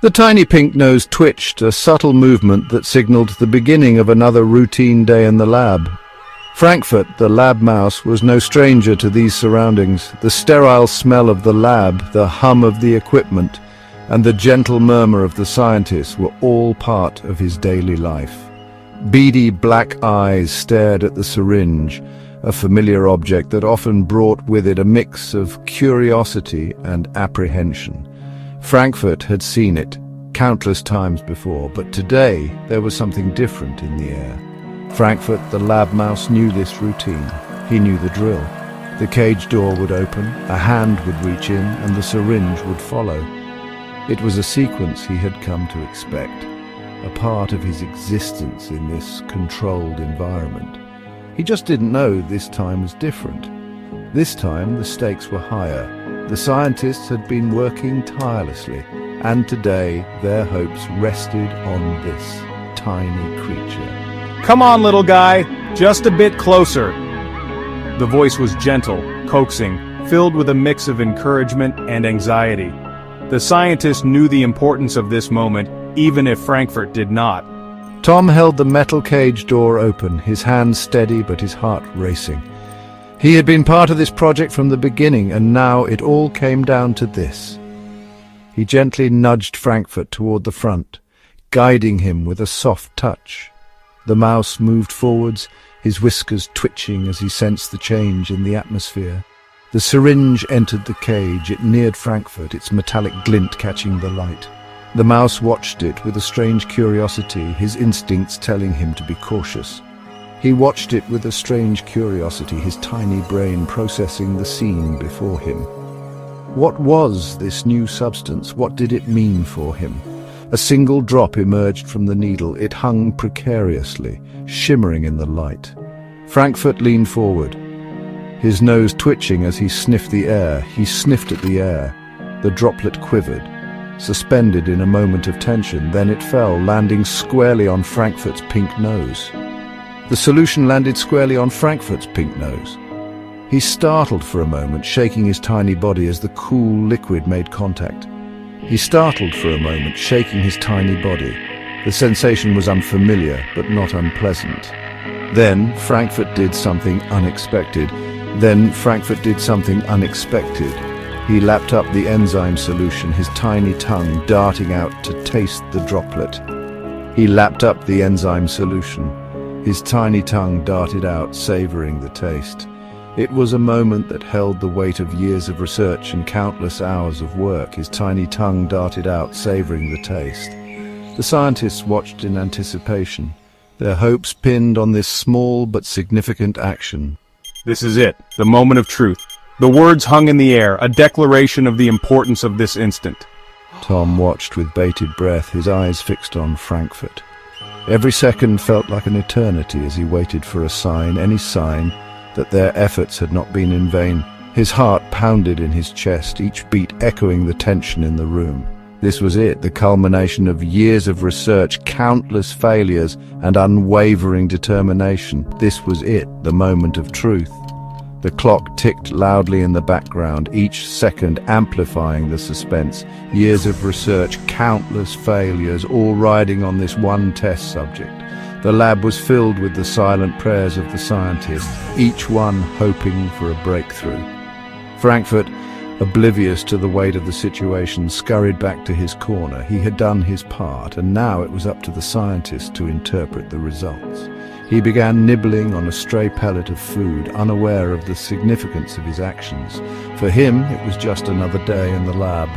The tiny pink nose twitched, a subtle movement that signaled the beginning of another routine day in the lab. Frankfort, the lab mouse, was no stranger to these surroundings. The sterile smell of the lab, the hum of the equipment, and the gentle murmur of the scientists were all part of his daily life. Beady black eyes stared at the syringe, a familiar object that often brought with it a mix of curiosity and apprehension. Frankfort had seen it countless times before, but today there was something different in the air. Frankfort, the lab mouse, knew this routine. He knew the drill. The cage door would open, a hand would reach in, and the syringe would follow. It was a sequence he had come to expect, a part of his existence in this controlled environment. He just didn't know this time was different. This time the stakes were higher. The scientists had been working tirelessly, and today their hopes rested on this tiny creature. "Come on, little guy, just a bit closer." The voice was gentle, coaxing, filled with a mix of encouragement and anxiety. The scientist knew the importance of this moment, even if Frankfort did not. Tom held the metal cage door open, his hands steady but his heart racing. He had been part of this project from the beginning, and now it all came down to this. He gently nudged Frankfort toward the front, guiding him with a soft touch. The mouse moved forwards, his whiskers twitching as he sensed the change in the atmosphere. The syringe entered the cage. It neared Frankfort, its metallic glint catching the light. The mouse watched it with a strange curiosity, his instincts telling him to be cautious. He watched it with a strange curiosity, his tiny brain processing the scene before him. What was this new substance? What did it mean for him? A single drop emerged from the needle. It hung precariously, shimmering in the light. Frankfort leaned forward, his nose twitching as he sniffed the air. He sniffed at the air. The droplet quivered, suspended in a moment of tension. Then it fell, landing squarely on Frankfort's pink nose. The solution landed squarely on Frankfort's pink nose. He startled for a moment, shaking his tiny body as the cool liquid made contact. He startled for a moment, shaking his tiny body. The sensation was unfamiliar, but not unpleasant. Then Frankfort did something unexpected. He lapped up the enzyme solution, his tiny tongue darting out to taste the droplet. He lapped up the enzyme solution. His tiny tongue darted out, savoring the taste. It was a moment that held the weight of years of research and countless hours of work. His tiny tongue darted out, savoring the taste. The scientists watched in anticipation, their hopes pinned on this small but significant action. This is it, the moment of truth. The words hung in the air, a declaration of the importance of this instant. Tom watched with bated breath, his eyes fixed on Frankfort. Every second felt like an eternity as he waited for a sign, any sign that their efforts had not been in vain. His heart pounded in his chest, each beat echoing the tension in the room. This was it, the culmination of years of research, countless failures, and unwavering determination. This was it, the moment of truth. The clock ticked loudly in the background, each second amplifying the suspense. Years of research, countless failures, all riding on this one test subject. The lab was filled with the silent prayers of the scientists, each one hoping for a breakthrough. Frankfort, oblivious to the weight of the situation, scurried back to his corner. He had done his part, and now it was up to the scientists to interpret the results. He began nibbling on a stray pellet of food, unaware of the significance of his actions. For him, it was just another day in the lab.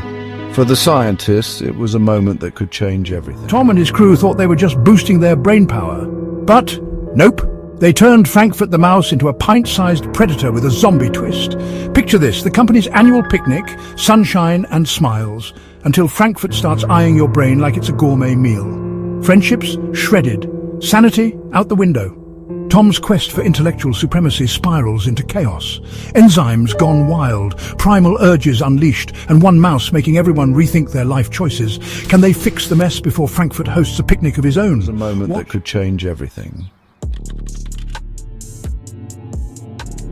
For the scientists, it was a moment that could change everything. Tom and his crew thought they were just boosting their brain power. But, nope. They turned Frankfort the mouse into a pint-sized predator with a zombie twist. Picture this, the company's annual picnic, sunshine and smiles, until Frankfort starts eyeing your brain like it's a gourmet meal. Friendships shredded, sanity out the window. Tom's quest for intellectual supremacy spirals into chaos. Enzymes gone wild, primal urges unleashed, and one mouse making everyone rethink their life choices. Can they fix the mess before Frankfort hosts a picnic of his own? It was a moment that could change everything.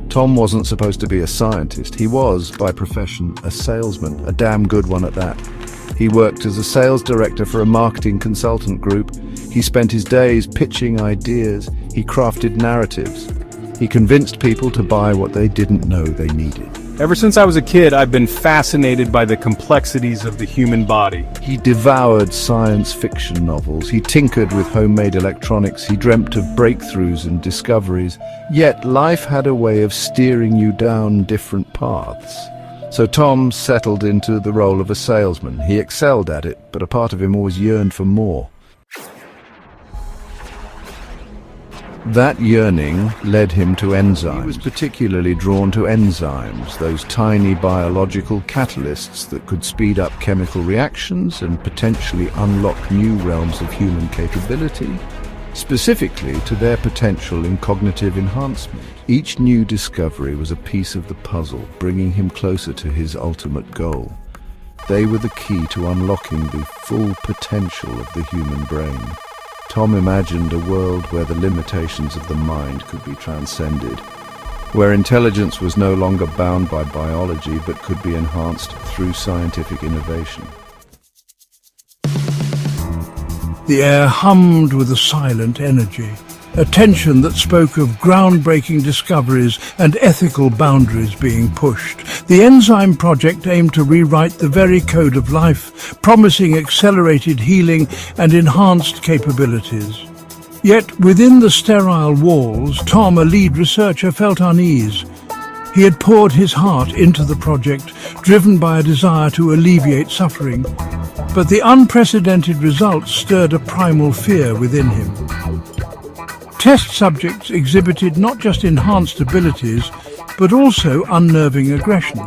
Tom wasn't supposed to be a scientist. He was, by profession, a salesman, a damn good one at that. He worked as a sales director for a marketing consultant group. He spent his days pitching ideas. He crafted narratives. He convinced people to buy what they didn't know they needed. Ever since I was a kid, I've been fascinated by the complexities of the human body. He devoured science fiction novels. He tinkered with homemade electronics. He dreamt of breakthroughs and discoveries. Yet life had a way of steering you down different paths. So Tom settled into the role of a salesman. He excelled at it, but a part of him always yearned for more. That yearning led him to enzymes. He was particularly drawn to enzymes, those tiny biological catalysts that could speed up chemical reactions and potentially unlock new realms of human capability, specifically to their potential in cognitive enhancement. Each new discovery was a piece of the puzzle, bringing him closer to his ultimate goal. They were the key to unlocking the full potential of the human brain. Tom imagined a world where the limitations of the mind could be transcended, where intelligence was no longer bound by biology but could be enhanced through scientific innovation. The air hummed with a silent energy, a tension that spoke of groundbreaking discoveries and ethical boundaries being pushed. The enzyme project aimed to rewrite the very code of life, promising accelerated healing and enhanced capabilities. Yet within the sterile walls, Tom, a lead researcher, felt unease. He had poured his heart into the project, driven by a desire to alleviate suffering. But the unprecedented results stirred a primal fear within him. Test subjects exhibited not just enhanced abilities, but also unnerving aggression.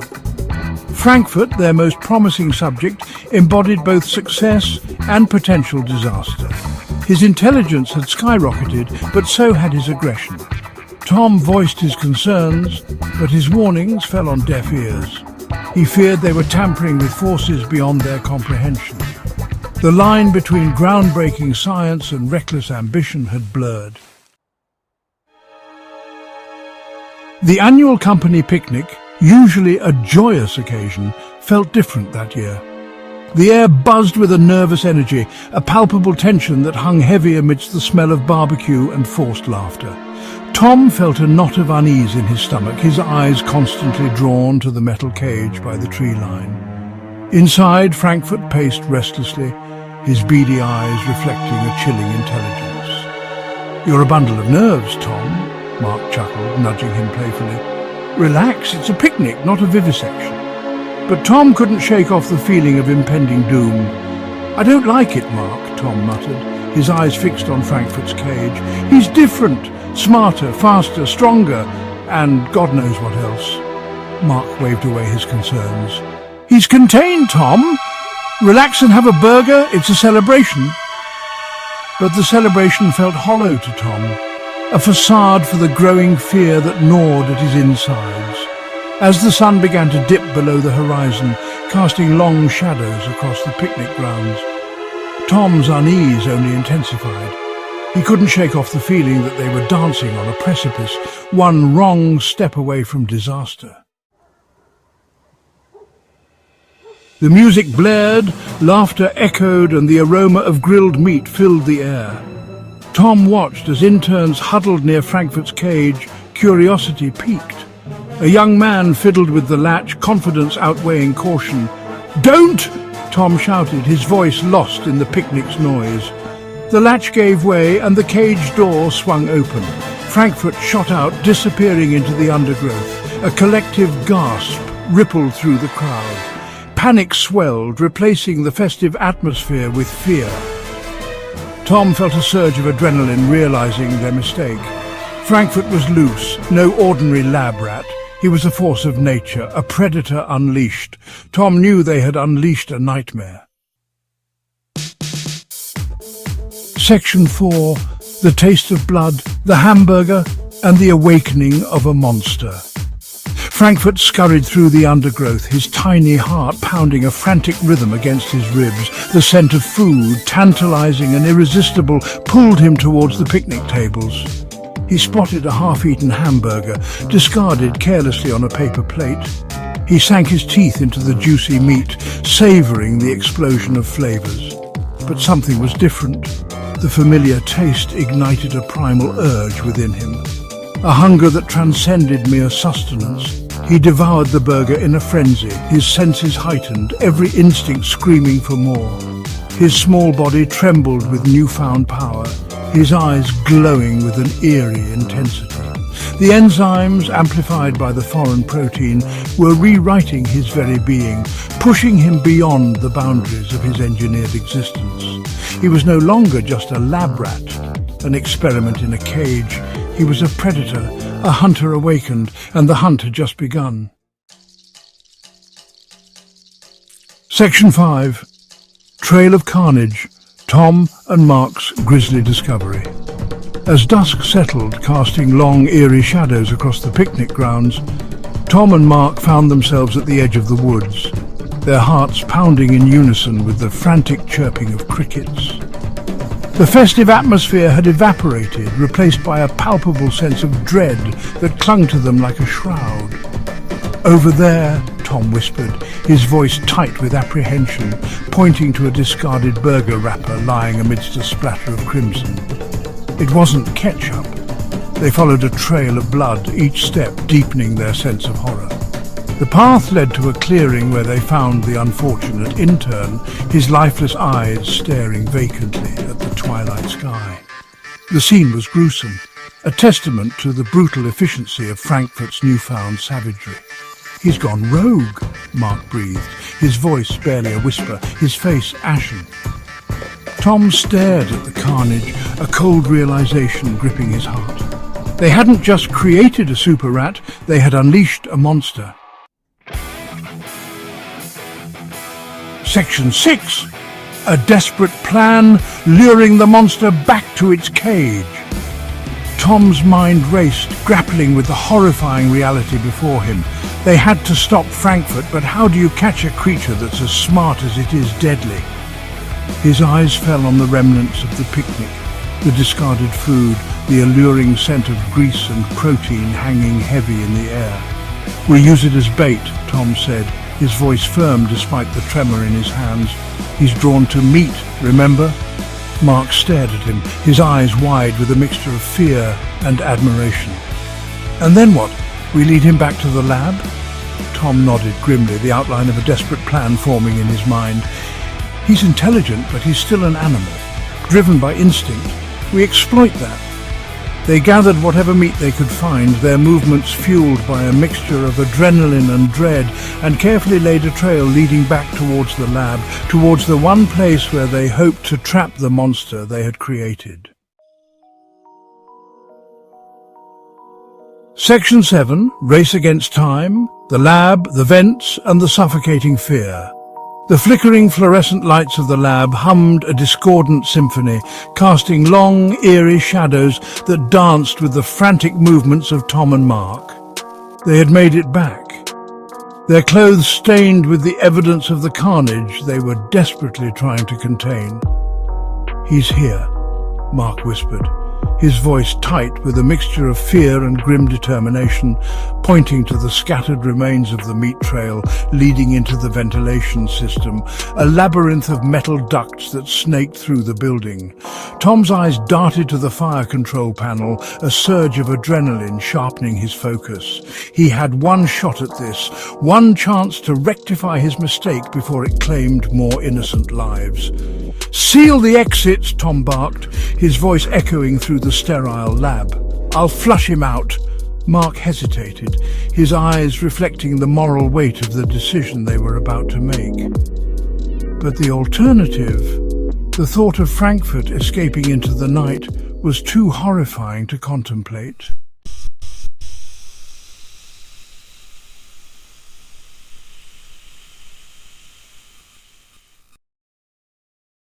Frankfort, their most promising subject, embodied both success and potential disaster. His intelligence had skyrocketed, but so had his aggression. Tom voiced his concerns, but his warnings fell on deaf ears. He feared they were tampering with forces beyond their comprehension. The line between groundbreaking science and reckless ambition had blurred. The annual company picnic, usually a joyous occasion, felt different that year. The air buzzed with a nervous energy, a palpable tension that hung heavy amidst the smell of barbecue and forced laughter. Tom felt a knot of unease in his stomach, his eyes constantly drawn to the metal cage by the tree line. Inside, Frankfort paced restlessly, his beady eyes reflecting a chilling intelligence. "You're a bundle of nerves, Tom," Mark chuckled, nudging him playfully. "Relax, it's a picnic, not a vivisection." But Tom couldn't shake off the feeling of impending doom. "I don't like it, Mark," Tom muttered, his eyes fixed on Frankfort's cage. "He's different, smarter, faster, stronger, and God knows what else." Mark waved away his concerns. "He's contained, Tom. Relax and have a burger, it's a celebration." But the celebration felt hollow to Tom, a facade for the growing fear that gnawed at his insides. As the sun began to dip below the horizon, casting long shadows across the picnic grounds, Tom's unease only intensified. He couldn't shake off the feeling that they were dancing on a precipice, one wrong step away from disaster. The music blared, laughter echoed, and the aroma of grilled meat filled the air. Tom watched as interns huddled near Frankfort's cage, curiosity piqued. A young man fiddled with the latch, confidence outweighing caution. "Don't!" Tom shouted, his voice lost in the picnic's noise. The latch gave way and the cage door swung open. Frankfort shot out, disappearing into the undergrowth. A collective gasp rippled through the crowd. Panic swelled, replacing the festive atmosphere with fear. Tom felt a surge of adrenaline, realizing their mistake. Frankfort was loose, no ordinary lab rat. He was a force of nature, a predator unleashed. Tom knew they had unleashed a nightmare. Section 4. The Taste of Blood, the Hamburger, and the Awakening of a Monster. Frankfort scurried through the undergrowth, his tiny heart pounding a frantic rhythm against his ribs. The scent of food, tantalizing and irresistible, pulled him towards the picnic tables. He spotted a half-eaten hamburger, discarded carelessly on a paper plate. He sank his teeth into the juicy meat, savouring the explosion of flavours. But something was different. The familiar taste ignited a primal urge within him, a hunger that transcended mere sustenance. He devoured the burger in a frenzy, his senses heightened, every instinct screaming for more. His small body trembled with newfound power, his eyes glowing with an eerie intensity. The enzymes, amplified by the foreign protein, were rewriting his very being, pushing him beyond the boundaries of his engineered existence. He was no longer just a lab rat, an experiment in a cage. He was a predator, a hunter awakened, and the hunt had just begun. Section 5. Trail of Carnage, Tom and Mark's grisly discovery. As dusk settled, casting long, eerie shadows across the picnic grounds, Tom and Mark found themselves at the edge of the woods, their hearts pounding in unison with the frantic chirping of crickets. The festive atmosphere had evaporated, replaced by a palpable sense of dread that clung to them like a shroud. "Over there," Tom whispered, his voice tight with apprehension, pointing to a discarded burger wrapper lying amidst a splatter of crimson. It wasn't ketchup. They followed a trail of blood, each step deepening their sense of horror. The path led to a clearing where they found the unfortunate intern, his lifeless eyes staring vacantly at the twilight sky. The scene was gruesome, a testament to the brutal efficiency of Frankfort's newfound savagery. "He's gone rogue," Mark breathed, his voice barely a whisper, his face ashen. Tom stared at the carnage, a cold realization gripping his heart. They hadn't just created a super rat, they had unleashed a monster. Section 6. A desperate plan, luring the monster back to its cage. Tom's mind raced, grappling with the horrifying reality before him. They had to stop Frankfort, but how do you catch a creature that's as smart as it is deadly? His eyes fell on the remnants of the picnic, the discarded food, the alluring scent of grease and protein hanging heavy in the air. "We'll use it as bait," Tom said, his voice firm despite the tremor in his hands. "He's drawn to meat, remember?" Mark stared at him, his eyes wide with a mixture of fear and admiration. "And then what? We lead him back to the lab?" Tom nodded grimly, the outline of a desperate plan forming in his mind. "He's intelligent, but he's still an animal, driven by instinct. We exploit that." They gathered whatever meat they could find, their movements fueled by a mixture of adrenaline and dread, and carefully laid a trail leading back towards the lab, towards the one place where they hoped to trap the monster they had created. Section 7. Race Against Time, the lab, the vents, and the suffocating fear. The flickering fluorescent lights of the lab hummed a discordant symphony, casting long, eerie shadows that danced with the frantic movements of Tom and Mark. They had made it back, their clothes stained with the evidence of the carnage they were desperately trying to contain. "He's here," Mark whispered, his voice tight with a mixture of fear and grim determination, pointing to the scattered remains of the meat trail leading into the ventilation system, a labyrinth of metal ducts that snaked through the building. Tom's eyes darted to the fire control panel, a surge of adrenaline sharpening his focus. He had one shot at this, one chance to rectify his mistake before it claimed more innocent lives. "Seal the exits," Tom barked, his voice echoing through the sterile lab. "I'll flush him out." Mark hesitated, his eyes reflecting the moral weight of the decision they were about to make. But the alternative, the thought of Frankfort escaping into the night, was too horrifying to contemplate.